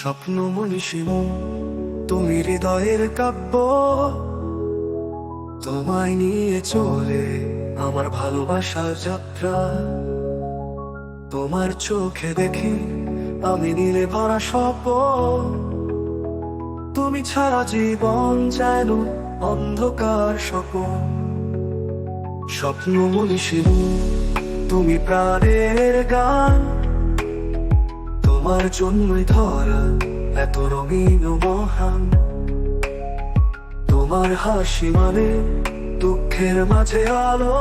স্বপ্ন মনীষিমু তুমি হৃদয়ের কাব্য, তোমায় নিয়ে চলে আমার ভালোবাসার যাত্রা। তোমার চোখে দেখি আমি নীলে ভরা স্বপ্ন, তুমি ছাড়া জীবন যেন অন্ধকার স্বপন। স্বপ্ন মনীষিমু তুমি প্রাণের গান, তোমার জন্যই ধরা এত রঙিন ও মহান। তোমার হাসি মানে দুঃখের মাঝে আলো,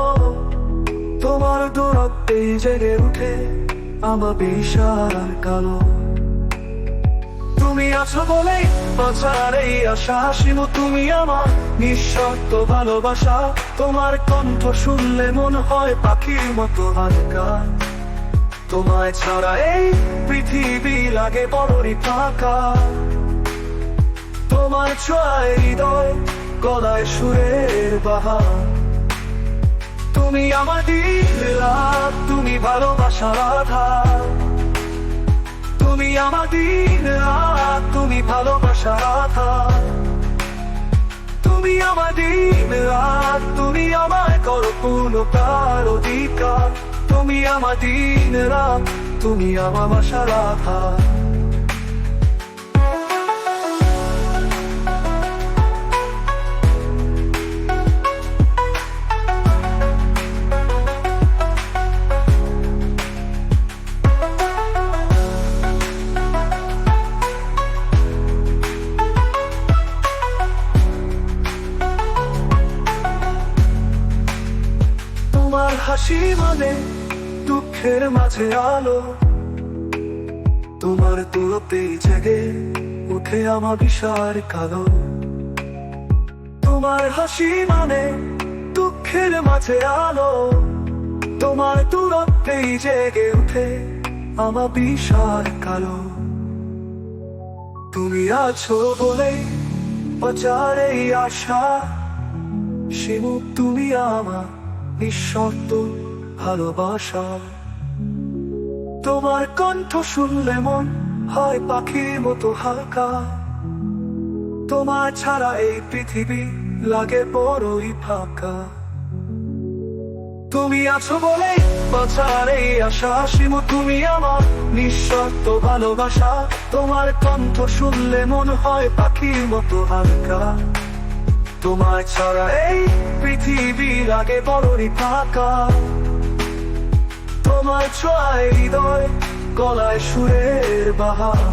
তোমার দূরত্বে জেগে উঠে আমার বিষাদ কালো। তুমি আছো বলেই বাঁচার এই আশা, শিমু তুমি আমার নিঃশর্ত ভালোবাসা। তোমার কণ্ঠ শুনলে মনে হয় পাখির মতো হালকা, তোমায় ছাড়া এই পৃথিবী লাগে বড়ই ফাঁকা। তোমার ছোঁয়ায় হৃদয় গলায় সুরের বাহার, তুমি আমার দিন রাত, তুমি ভালোবাসার আধার। তুমি আমার দিন রাত, তুমি ভালোবাসার আধার। তুমি আমার দিন রাত, তুমি আমায় করো পূর্ণতার অধিকার। তুমি আমার দিন রাত, তুমি আমার বাসার আধার। তোমার হাসি মানে দুঃখের মাঝে আলো, তোমার দূরত্বে জেগে উঠে আমার বিষাদ কালো। তোমার হাসি মানে দুঃখের মাঝে আলো, তোমার দূরত্বে জেগে উঠে আমার বিষাদ কালো। তুমি আছো বলে বাঁচার এই আশা, শিমু তুমি আমার নিঃশর্ত ভালোবাসা। তোমার কণ্ঠ শুনলে মন হয় পাখির মতো হালকা, তোমার ছাড়া এই পৃথিবী লাগে বড়ই ফাঁকা। তুমি আছো বলে বাঁচার এই আশা, শিমু তুমি আমার নিঃশর্ত ভালোবাসা। তোমার কণ্ঠ শুনলে মন হয় পাখির মতো হালকা, তোমার ছাড়া এই পৃথিবী লাগে বড়ই ফাঁকা। তোমার ছোঁয়ায় হৃদয় গলায় সুরের বাহার,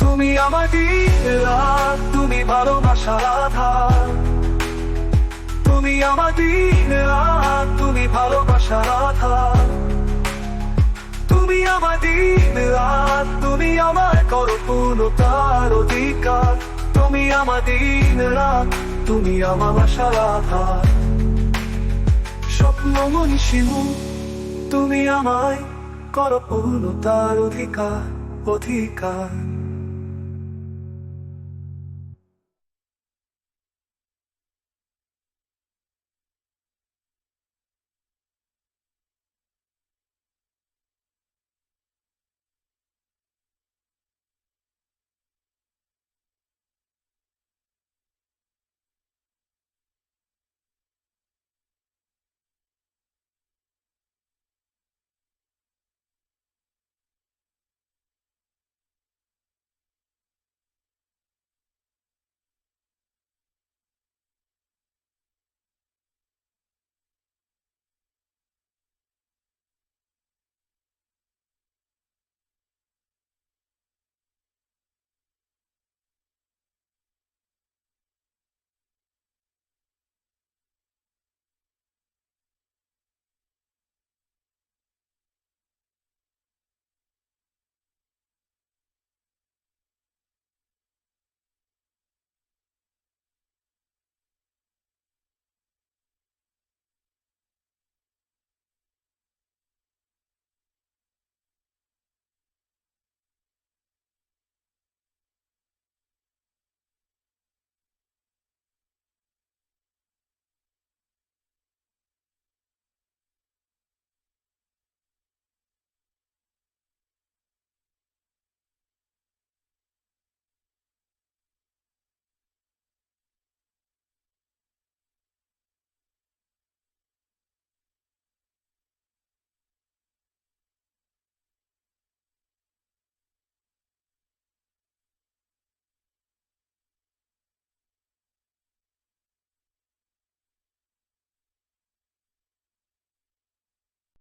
তুমি আমার দিন রাত, তুমি ভালোবাসার আধার। তুমি আমার দিন রাত, তুমি ভালোবাসার আধার। তুমি আমার দিন রাত, তুমি আমায় করো পূর্ণতার অধিকার। তুমি আমার দিন রাত, তুমি আমার বাসার আধার। স্বপ্ন মনীষিমু তুমি আমায় করো পূর্ণতার অধিকার।